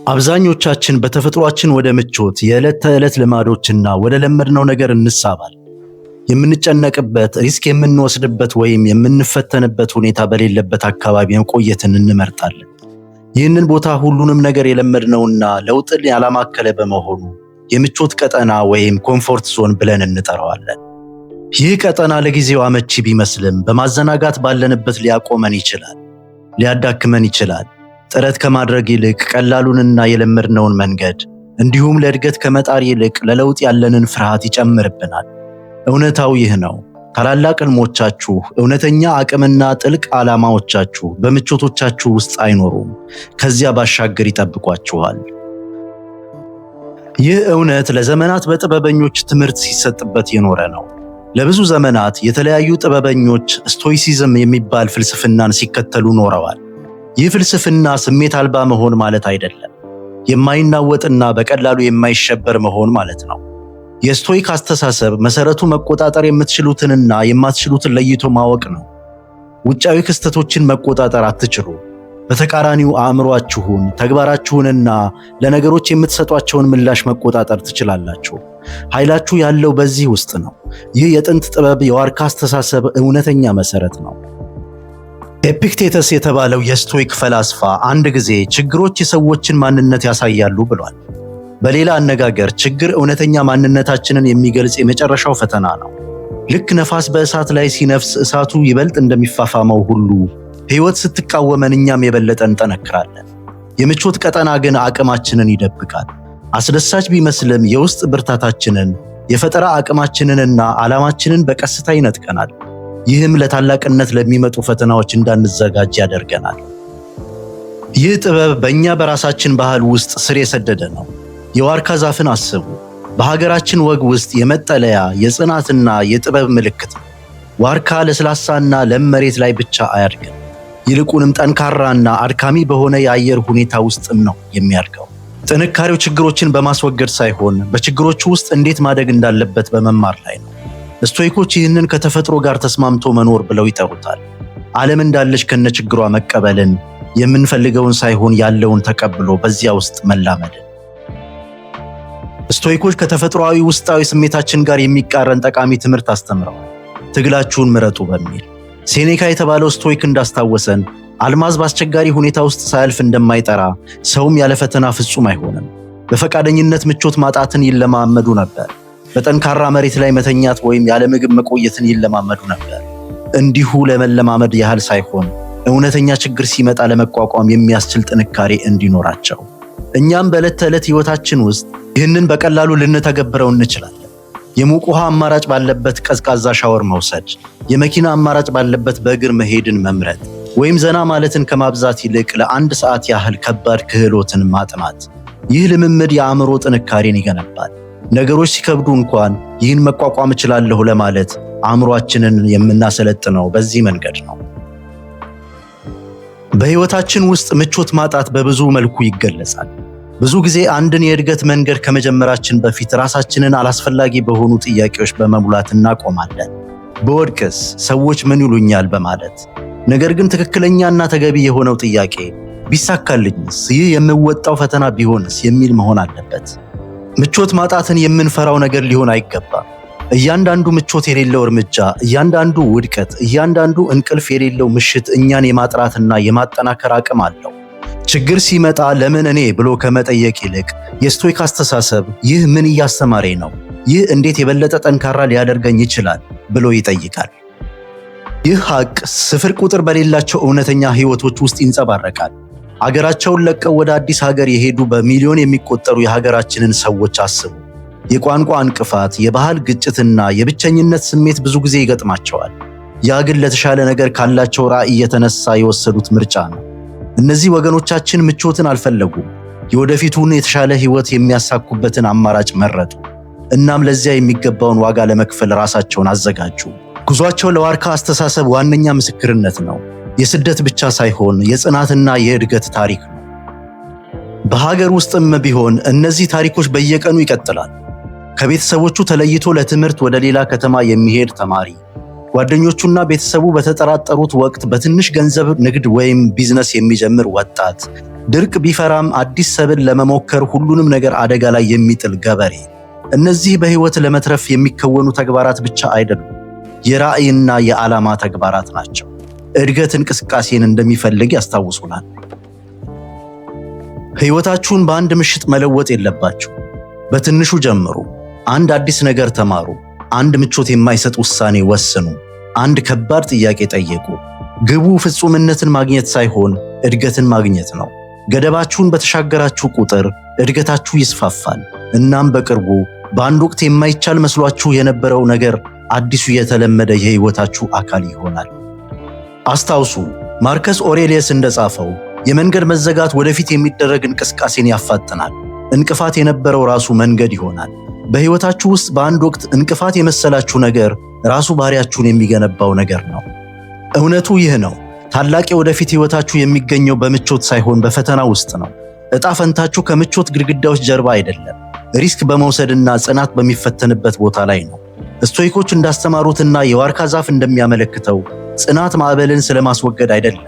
አብዛኞቻችን በተፈጥሯችን ወደ ምቾት የዕለት ተዕለት ልማዶችና ወደ ለመድነው ነገር እንሳባል። የምንጨነቅበት፣ ሪስክ የምንወስድበት ወይም የምንፈተንበት ሁኔታ በሌለበት አካባቢ መቆየትን እንመርጣለን። ይህንን ቦታ ሁሉንም ነገር የለመድነውና ለውጥን ያላማከለ በመሆኑ የምቾት ቀጠና ወይም ኮምፎርት ዞን ብለን እንጠራዋለን። ይህ ቀጠና ለጊዜው አመቺ ቢመስልም በማዘናጋት ባለንበት ሊያቆመን ይችላል፣ ሊያዳክመን ይችላል። ጥረት ከማድረግ ይልቅ ቀላሉንና የለመድነውን መንገድ እንዲሁም ለእድገት ከመጣር ይልቅ ለለውጥ ያለንን ፍርሃት ይጨምርብናል። እውነታው ይህ ነው። ታላላቅ ህልሞቻችሁ፣ እውነተኛ አቅምና ጥልቅ ዓላማዎቻችሁ በምቾቶቻችሁ ውስጥ አይኖሩም፣ ከዚያ ባሻገር ይጠብቋችኋል። ይህ እውነት ለዘመናት በጥበበኞች ትምህርት ሲሰጥበት የኖረ ነው። ለብዙ ዘመናት የተለያዩ ጥበበኞች ስቶይሲዝም የሚባል ፍልስፍናን ሲከተሉ ኖረዋል። ይህ ፍልስፍና ስሜት አልባ መሆን ማለት አይደለም፣ የማይናወጥና በቀላሉ የማይሸበር መሆን ማለት ነው። የስቶይክ አስተሳሰብ መሰረቱ መቆጣጠር የምትችሉትንና የማትችሉትን ለይቶ ማወቅ ነው። ውጫዊ ክስተቶችን መቆጣጠር አትችሉ። በተቃራኒው አእምሯችሁን፣ ተግባራችሁንና ለነገሮች የምትሰጧቸውን ምላሽ መቆጣጠር ትችላላችሁ። ኃይላችሁ ያለው በዚህ ውስጥ ነው። ይህ የጥንት ጥበብ የዋርካ አስተሳሰብ እውነተኛ መሰረት ነው። ኤፒክቴተስ የተባለው የስቶይክ ፈላስፋ አንድ ጊዜ ችግሮች የሰዎችን ማንነት ያሳያሉ ብሏል። በሌላ አነጋገር ችግር እውነተኛ ማንነታችንን የሚገልጽ የመጨረሻው ፈተና ነው። ልክ ነፋስ በእሳት ላይ ሲነፍስ እሳቱ ይበልጥ እንደሚፋፋመው ሁሉ ሕይወት ስትቃወመን እኛም የበለጠ እንጠነክራለን። የምቾት ቀጠና ግን አቅማችንን ይደብቃል። አስደሳች ቢመስልም የውስጥ ብርታታችንን፣ የፈጠራ አቅማችንንና ዓላማችንን በቀስታ ይነጥቀናል። ይህም ለታላቅነት ለሚመጡ ፈተናዎች እንዳንዘጋጅ ያደርገናል። ይህ ጥበብ በእኛ በራሳችን ባህል ውስጥ ስር የሰደደ ነው። የዋርካ ዛፍን አስቡ። በሀገራችን ወግ ውስጥ የመጠለያ የጽናትና የጥበብ ምልክት ነው። ዋርካ ለስላሳና ለም መሬት ላይ ብቻ አያድግም። ይልቁንም ጠንካራና አድካሚ በሆነ የአየር ሁኔታ ውስጥም ነው የሚያድገው። ጥንካሬው ችግሮችን በማስወገድ ሳይሆን በችግሮቹ ውስጥ እንዴት ማደግ እንዳለበት በመማር ላይ ነው። ስቶይኮች ይህንን ከተፈጥሮ ጋር ተስማምቶ መኖር ብለው ይጠሩታል። ዓለም እንዳለች ከነችግሯ መቀበልን፣ የምንፈልገውን ሳይሆን ያለውን ተቀብሎ በዚያ ውስጥ መላመድን። ስቶይኮች ከተፈጥሯዊ ውስጣዊ ስሜታችን ጋር የሚቃረን ጠቃሚ ትምህርት አስተምረዋል። ትግላችሁን ምረጡ በሚል ሴኔካ የተባለው ስቶይክ እንዳስታወሰን አልማዝ በአስቸጋሪ ሁኔታ ውስጥ ሳያልፍ እንደማይጠራ፣ ሰውም ያለ ፈተና ፍጹም አይሆንም። በፈቃደኝነት ምቾት ማጣትን ይለማመዱ ነበር። በጠንካራ መሬት ላይ መተኛት ወይም ያለ ምግብ መቆየትን ይለማመዱ ነበር። እንዲሁ ለመለማመድ ያህል ሳይሆን እውነተኛ ችግር ሲመጣ ለመቋቋም የሚያስችል ጥንካሬ እንዲኖራቸው። እኛም በዕለት ተዕለት ሕይወታችን ውስጥ ይህንን በቀላሉ ልንተገብረው እንችላለን። የሙቅ ውሃ አማራጭ ባለበት ቀዝቃዛ ሻወር መውሰድ፣ የመኪና አማራጭ ባለበት በእግር መሄድን መምረጥ፣ ወይም ዘና ማለትን ከማብዛት ይልቅ ለአንድ ሰዓት ያህል ከባድ ክህሎትን ማጥናት። ይህ ልምምድ የአእምሮ ጥንካሬን ይገነባል። ነገሮች ሲከብዱ እንኳን ይህን መቋቋም እችላለሁ ለማለት አእምሯችንን የምናሰለጥነው በዚህ መንገድ ነው። በሕይወታችን ውስጥ ምቾት ማጣት በብዙ መልኩ ይገለጻል። ብዙ ጊዜ አንድን የእድገት መንገድ ከመጀመራችን በፊት ራሳችንን አላስፈላጊ በሆኑ ጥያቄዎች በመሙላት እናቆማለን። በወድቅስ ሰዎች ምን ይሉኛል በማለት። ነገር ግን ትክክለኛና ተገቢ የሆነው ጥያቄ ቢሳካልኝስ፣ ይህ የምወጣው ፈተና ቢሆንስ የሚል መሆን አለበት። ምቾት ማጣትን የምንፈራው ነገር ሊሆን አይገባም። እያንዳንዱ ምቾት የሌለው እርምጃ፣ እያንዳንዱ ውድቀት፣ እያንዳንዱ እንቅልፍ የሌለው ምሽት እኛን የማጥራትና የማጠናከር አቅም አለው። ችግር ሲመጣ ለምን እኔ ብሎ ከመጠየቅ ይልቅ የስቶይክ አስተሳሰብ ይህ ምን እያስተማረኝ ነው? ይህ እንዴት የበለጠ ጠንካራ ሊያደርገኝ ይችላል ብሎ ይጠይቃል። ይህ ሐቅ ስፍር ቁጥር በሌላቸው እውነተኛ ሕይወቶች ውስጥ ይንጸባረቃል። አገራቸውን ለቀው ወደ አዲስ ሀገር የሄዱ በሚሊዮን የሚቆጠሩ የሀገራችንን ሰዎች አስቡ። የቋንቋ እንቅፋት፣ የባህል ግጭትና የብቸኝነት ስሜት ብዙ ጊዜ ይገጥማቸዋል። ያ ግን ለተሻለ ነገር ካላቸው ራዕይ የተነሳ የወሰዱት ምርጫ ነው። እነዚህ ወገኖቻችን ምቾትን አልፈለጉም። የወደፊቱን የተሻለ ሕይወት የሚያሳኩበትን አማራጭ መረጡ። እናም ለዚያ የሚገባውን ዋጋ ለመክፈል ራሳቸውን አዘጋጁ። ጉዟቸው ለዋርካ አስተሳሰብ ዋነኛ ምስክርነት ነው። የስደት ብቻ ሳይሆን የጽናትና የእድገት ታሪክ ነው። በሀገር ውስጥም ቢሆን እነዚህ ታሪኮች በየቀኑ ይቀጥላል። ከቤተሰቦቹ ተለይቶ ለትምህርት ወደ ሌላ ከተማ የሚሄድ ተማሪ፣ ጓደኞቹና ቤተሰቡ በተጠራጠሩት ወቅት በትንሽ ገንዘብ ንግድ ወይም ቢዝነስ የሚጀምር ወጣት፣ ድርቅ ቢፈራም አዲስ ሰብል ለመሞከር ሁሉንም ነገር አደጋ ላይ የሚጥል ገበሬ። እነዚህ በሕይወት ለመትረፍ የሚከወኑ ተግባራት ብቻ አይደሉም፣ የራዕይና የዓላማ ተግባራት ናቸው። እድገት እንቅስቃሴን እንደሚፈልግ ያስታውሱናል። ሕይወታችሁን በአንድ ምሽት መለወጥ የለባችሁ። በትንሹ ጀምሩ። አንድ አዲስ ነገር ተማሩ። አንድ ምቾት የማይሰጥ ውሳኔ ወስኑ። አንድ ከባድ ጥያቄ ጠየቁ። ግቡ ፍጹምነትን ማግኘት ሳይሆን እድገትን ማግኘት ነው። ገደባችሁን በተሻገራችሁ ቁጥር እድገታችሁ ይስፋፋል። እናም በቅርቡ በአንድ ወቅት የማይቻል መስሏችሁ የነበረው ነገር አዲሱ የተለመደ የሕይወታችሁ አካል ይሆናል። አስታውሱ፣ ማርከስ ኦሬሊየስ እንደጻፈው የመንገድ መዘጋት ወደፊት የሚደረግ እንቅስቃሴን ያፋጥናል። እንቅፋት የነበረው ራሱ መንገድ ይሆናል። በሕይወታችሁ ውስጥ በአንድ ወቅት እንቅፋት የመሰላችሁ ነገር ራሱ ባህሪያችሁን የሚገነባው ነገር ነው። እውነቱ ይህ ነው። ታላቅ የወደፊት ሕይወታችሁ የሚገኘው በምቾት ሳይሆን በፈተና ውስጥ ነው። ዕጣ ፈንታችሁ ከምቾት ግድግዳዎች ጀርባ አይደለም፣ ሪስክ በመውሰድና ጽናት በሚፈተንበት ቦታ ላይ ነው። ስቶይኮች እንዳስተማሩትና የዋርካ ዛፍ እንደሚያመለክተው ጽናት ማዕበልን ስለማስወገድ አይደለም፣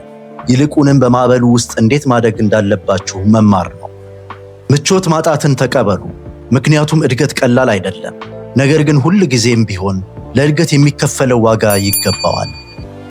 ይልቁንም በማዕበሉ ውስጥ እንዴት ማደግ እንዳለባችሁ መማር ነው። ምቾት ማጣትን ተቀበሉ፣ ምክንያቱም እድገት ቀላል አይደለም። ነገር ግን ሁል ጊዜም ቢሆን ለእድገት የሚከፈለው ዋጋ ይገባዋል።